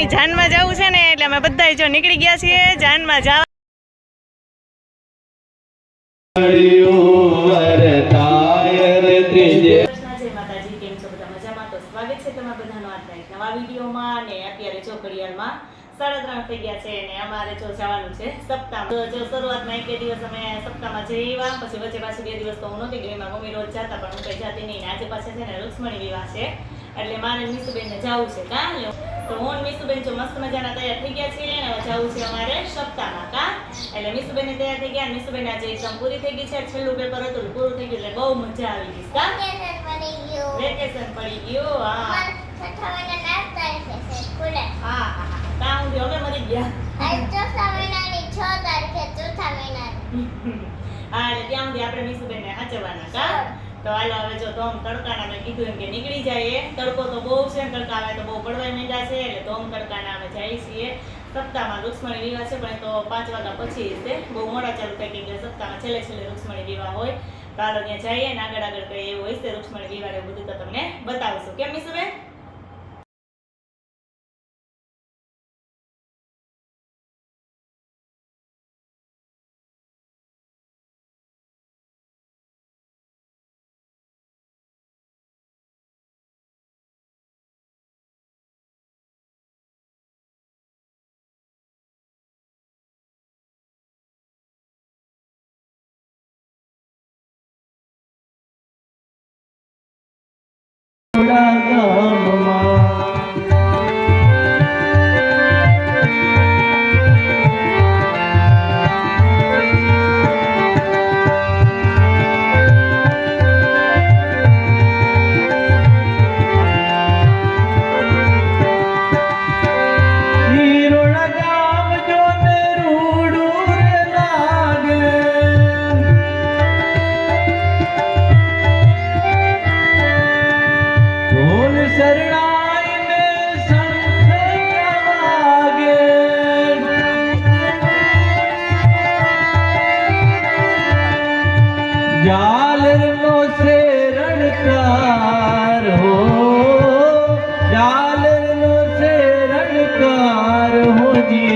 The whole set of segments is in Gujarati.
કાનુડાની જાનમાં જવું છે ને એટલે અમે બધા જો નીકળી ગયા છીએ જાનમાં જવા. સ્વાગત છે તમારા બધાનો આજના એક નવા વિડીયોમાં. અને અત્યારે જો ઘડિયાળમાં 3:30 થઈ ગયા છે અને અમારે જો જવાનું છે સપ્તાહમાં. જો શરૂઆતમાં 1-2 દિવસ અમે સપ્તાહમાં જઈ આવ્યા, પછી વચ્ચે પાછી 2 દિવસ તો હું નહોતી ગઈ. એમાં મમ્મી રોજ જતા પણ હું કઈ જતી નહીં. આજે પાછા છે ને રુક્ષ્મણી વિવાહ છે એટલે મારે મીસુબેનને જવું છે કા. તો હું મીસુબેન જો મસ્ત મજાના તૈયાર થઈ ગયા છીએ અને જવું છે અમારે સપ્તાહમાં કા. એટલે મીસુબેન તૈયાર થઈ ગયા. મીસુબેન આજે એક્ઝામ પૂરી થઈ ગઈ છે, છેલ્લું પેપર હતું પૂરું થઈ ગયું એટલે બહુ મજા આવી ગઈ કા. વેકેશન પડી ગયું. હા હા હવે મરી ગયા. હા એટલે ત્યાં સુધી આપણે મીસુબેનને સાચવવાના કા. તો હાલો હવે જો ધોમ તડકાના મેં કીધું એમ કે નીકળી જાય. તડકો તો બહુ છે, તડકા આવે તો બહુ પડવા માંડ્યા છે એટલે ધોમ તડકાના અમે જઈએ છીએ સપ્તાહમાં. રુક્ષ્મણી વિવાહ છે પણ એ તો 5 વાગ્યા પછી છે, બહુ મોડા ચાલુ થઈ ગઈ. સપ્તાહમાં છેલ્લે રુક્ષ્મણી વિવાહ હોય તો હાલો ત્યાં જઈએ ને આગળ કઈ એવું હોય છે રુક્ષ્મણી વિવાહ એવું બધું તો તમને બતાવીશું. કેમ મીસુબેન? जालरनो से रणकार हो, जालरनो से रणकार हो जी।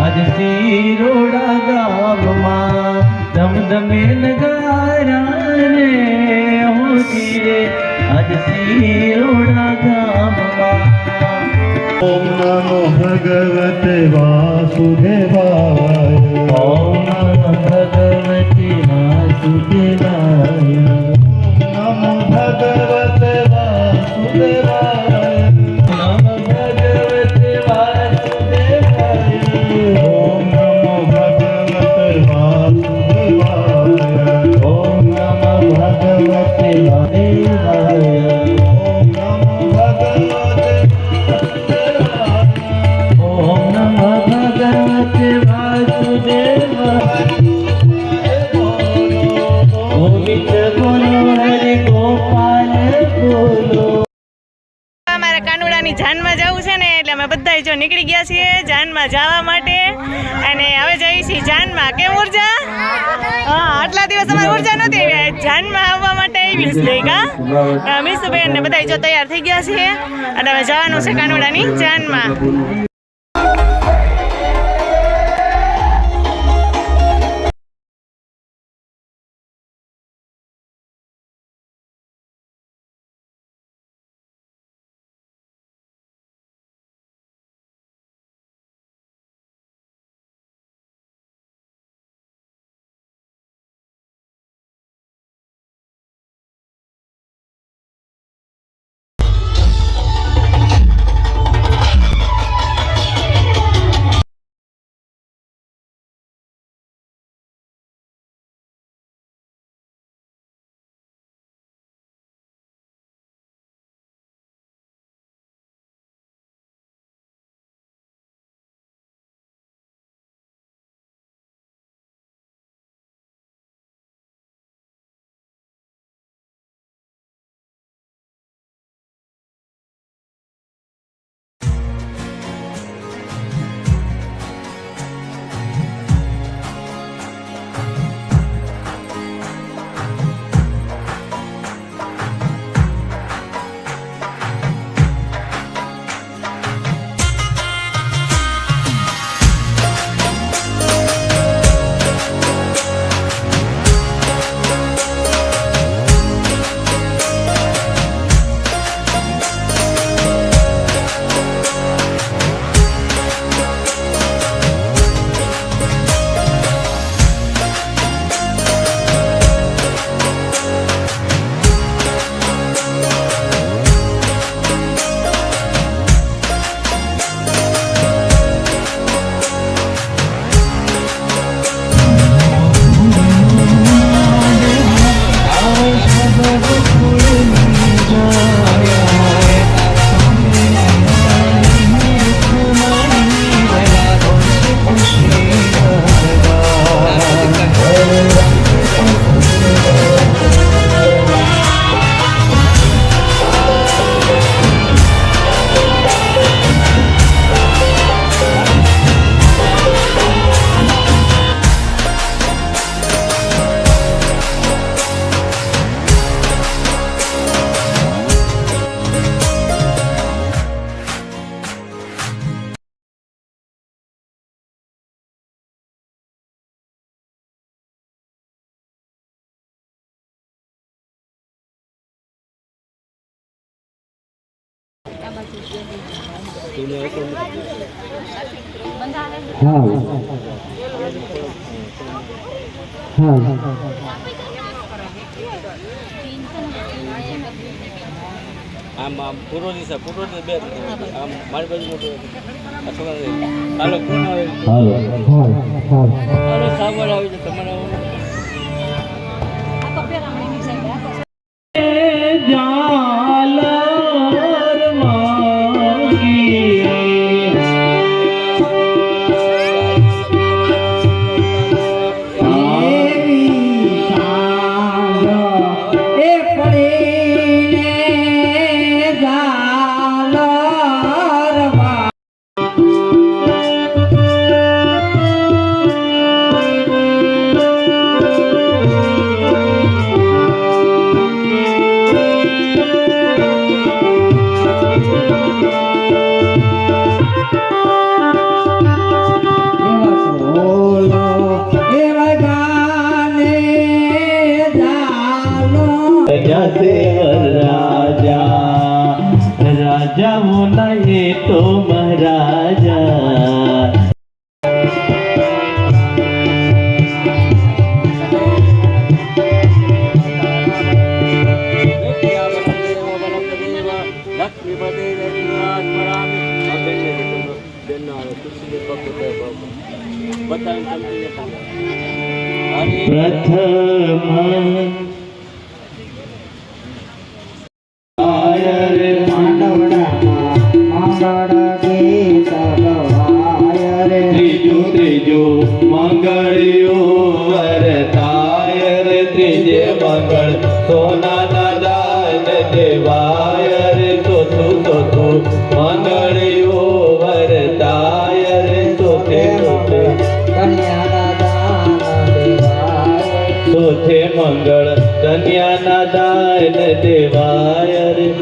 आज सीरोड़ा गामમાં ધમધમે નગારા રે હો જી રે. આજ सीरोड़ा ગામમાં. ओम नमो भगवते वासुदेवाय। ओम नमो भगवते वासुदेवाय। नमो भगवते वासुदेवाय। नमो भगवते वासुदेवाय। ओम नमो भगवते वासुदेवाय। ओम नमो भगवते वासुदेवाय। ओम नमो भगवते ओम नमो भगवते वासुदेवाय। गोविंद बोलो हरि गोपाल बोलो. અમારે કાનુડાની જાનમાં જવું છે ને એટલે અમે બધા જો નીકળી ગયા છીએ જાનમાં જવા માટે. અને હવે જઈએ છીએ જાનમાં. કેમ ઉર્જા? હા આટલા દિવસ અમારી ઉર્જા નહોતી આવી, જાનમાં આવવા માટે આવી છે કા. મીસુબેન ને બધા જો તૈયાર થઈ ગયા છીએ અને હવે જવાનું છે કાનુડાની જાનમાં. આમ પૂરો દિશા બે આમ મારી બાજુ મોટો હાલો કોણ આવે હાલો સાબર આવી છે તમારે ઝાલર માંગીએ રાજા બોલાએ તો મહારાજા પ્રથમ ત્રીજું મંગળિયું વરતાય રે ત્રીજે મંગળ સોનાના દાન દેવાય રે ચોથું મંગળિયું વરતાય રે ચોથે મંગળ કન્યાના દાન દેવાય રે